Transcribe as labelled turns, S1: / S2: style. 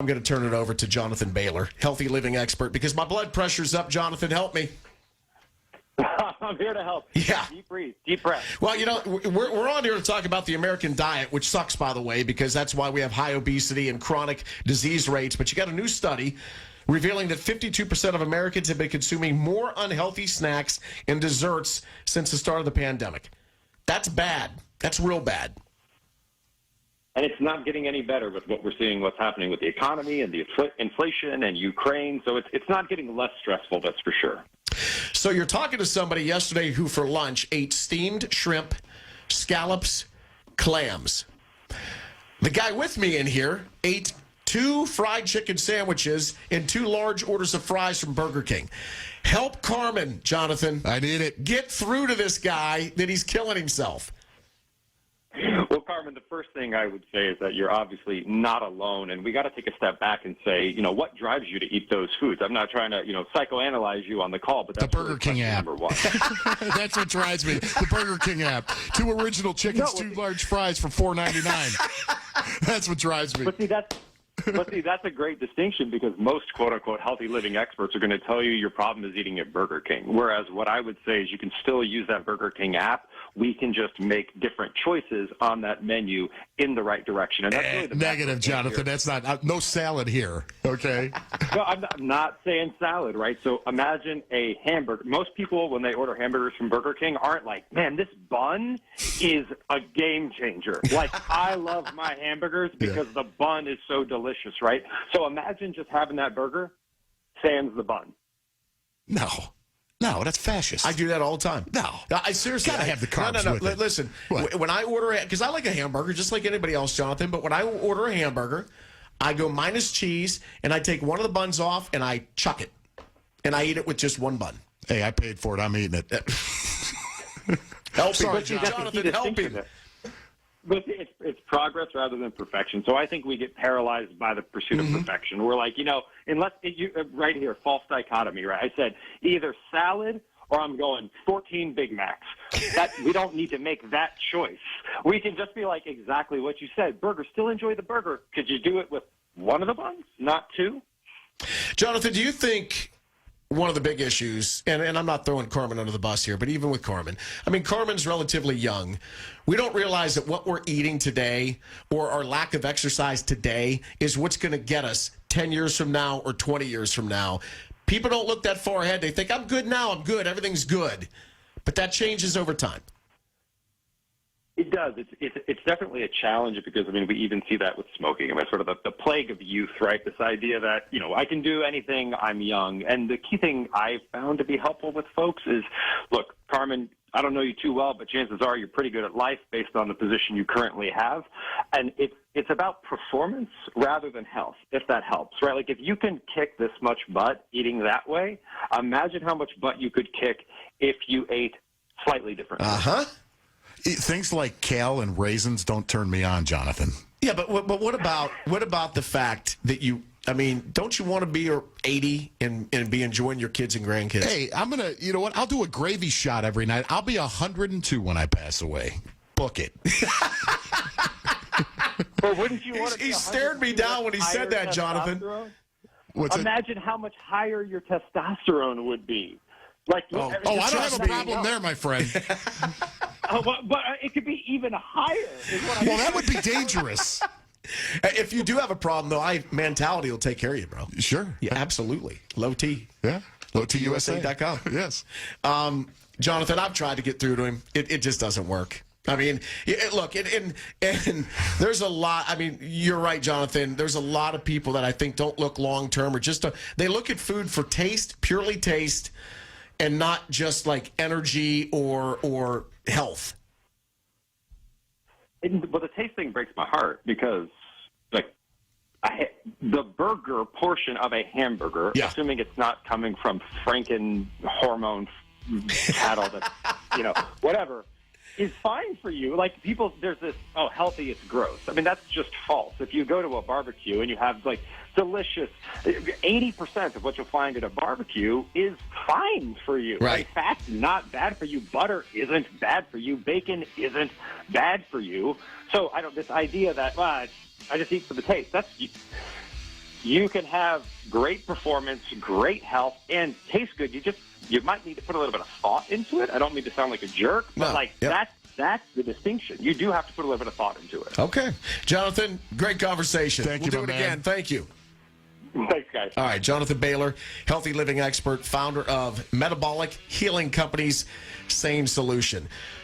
S1: I'm going to turn it over to Jonathan Bailor, healthy living expert, because my blood pressure's up. Jonathan, help me.
S2: I'm here to help.
S1: Yeah.
S2: Deep breathe, deep breath.
S1: Well, you know, we're on here to talk about the American diet, which sucks, by the way, because that's why we have high obesity and chronic disease rates. But you got a new study revealing that 52% of Americans have been consuming more unhealthy snacks and desserts since the start of the pandemic. That's bad. That's real bad.
S2: And it's not getting any better with what we're seeing, what's happening with the economy and the inflation and Ukraine. So it's not getting less stressful, that's for sure.
S1: So you're talking to somebody yesterday who for lunch ate steamed shrimp, scallops, clams. The guy with me in here ate 2 fried chicken sandwiches and 2 large orders of fries from Burger King. Help Carmen, Jonathan.
S3: I need it.
S1: Get through to this guy that he's killing himself.
S2: Well, Carmen, the first thing I would say is that you're obviously not alone, and we got to take a step back and say, what drives you to eat those foods? I'm not trying to, psychoanalyze you on the call, but that's
S3: the Burger King app.
S2: Number one.
S3: That's what drives me. The Burger King app. 2 original chickens, 2 large fries for $4.99. That's what drives me.
S2: But see, that's a great distinction because most quote-unquote healthy living experts are going to tell you your problem is eating at Burger King. Whereas what I would say is you can still use that Burger King app. We can just make different choices on that menu in the right direction. And that's really the
S3: negative, Jonathan. That's not no salad here. Okay.
S2: No, I'm not saying salad, right? So imagine a hamburger. Most people, when they order hamburgers from Burger King, aren't like, man, this bun is a game changer. Like, I love my hamburgers because the bun is so delicious, right? So imagine just having that burger, sans the bun.
S3: No, that's fascist.
S1: I do that all the time.
S3: No.
S1: I seriously.
S3: Gotta have the carbs
S1: No.
S3: with it.
S1: Listen, when I order, because I like a hamburger just like anybody else, Jonathan, but when I order a hamburger, I go minus cheese, and I take one of the buns off, and I chuck it. And I eat it with just one bun.
S3: Hey, I paid for it. I'm eating it.
S1: Help
S2: Sorry,
S1: me, Jonathan, help me.
S2: But it's progress rather than perfection. So I think we get paralyzed by the pursuit of perfection. We're like, unless right here, false dichotomy, right? I said either salad or I'm going 14 Big Macs. That we don't need to make that choice. We can just be like exactly what you said. Burger, still enjoy the burger. Could you do it with one of the buns, not 2?
S1: Jonathan, do you think one of the big issues, and I'm not throwing Carmen under the bus here, but even with Carmen, I mean, Carmen's relatively young. We don't realize that what we're eating today or our lack of exercise today is what's going to get us 10 years from now or 20 years from now. People don't look that far ahead. They think, I'm good now, I'm good, everything's good. But that changes over time.
S2: It does. It's definitely a challenge because, we even see that with smoking. Sort of the plague of youth, right? This idea that, I can do anything, I'm young. And the key thing I've found to be helpful with folks is, look, Carmen, I don't know you too well, but chances are you're pretty good at life based on the position you currently have. And it's about performance rather than health, if that helps, right? Like if you can kick this much butt eating that way, imagine how much butt you could kick if you ate slightly differently.
S3: Things like kale and raisins don't turn me on, Jonathan.
S1: Yeah, but what about the fact that don't you want to be 80 and be enjoying your kids and grandkids?
S3: Hey, I'm going to, you know what? I'll do a gravy shot every night. I'll be 102 when I pass away. Book it.
S2: But wouldn't you want to
S1: He stared me down when he said that, Jonathan.
S2: Imagine how much higher your testosterone would be. Like,
S3: I don't have a problem there, my friend.
S2: But it could be even higher.
S3: Well, that would be dangerous.
S1: If you do have a problem, though, mentality will take care of you, bro.
S3: Sure.
S1: Yeah, absolutely. Low T.
S3: Yeah.
S1: LowTUSA.com.
S3: Yes.
S1: Jonathan, I've tried to get through to him. It just doesn't work. Look, and there's a lot. You're right, Jonathan. There's a lot of people that I think don't look long-term or just they look at food for taste, purely taste, and not just like energy or health.
S2: But the taste thing breaks my heart because, the burger portion of a hamburger, assuming it's not coming from Franken hormone cattle that, whatever, is fine for you. Like people, there's this, healthy, it's gross. That's just false. If you go to a barbecue and you have delicious, 80% of what you'll find at a barbecue is fine for you.
S1: Right.
S2: Like, fat's not bad for you. Butter isn't bad for you. Bacon isn't bad for you. So this idea that, I just eat for the taste. you can have great performance, great health, and taste good. You might need to put a little bit of thought into it. I don't mean to sound like a jerk, but that's the distinction. You do have to put a little bit of thought into it.
S1: Okay. Jonathan, great conversation.
S3: Thank you,
S1: we'll do
S3: my
S1: it
S3: man.
S1: again. Thank you.
S2: Thanks, guys.
S1: All right, Jonathan Bailor, healthy living expert, founder of metabolic healing companies, SANESolution.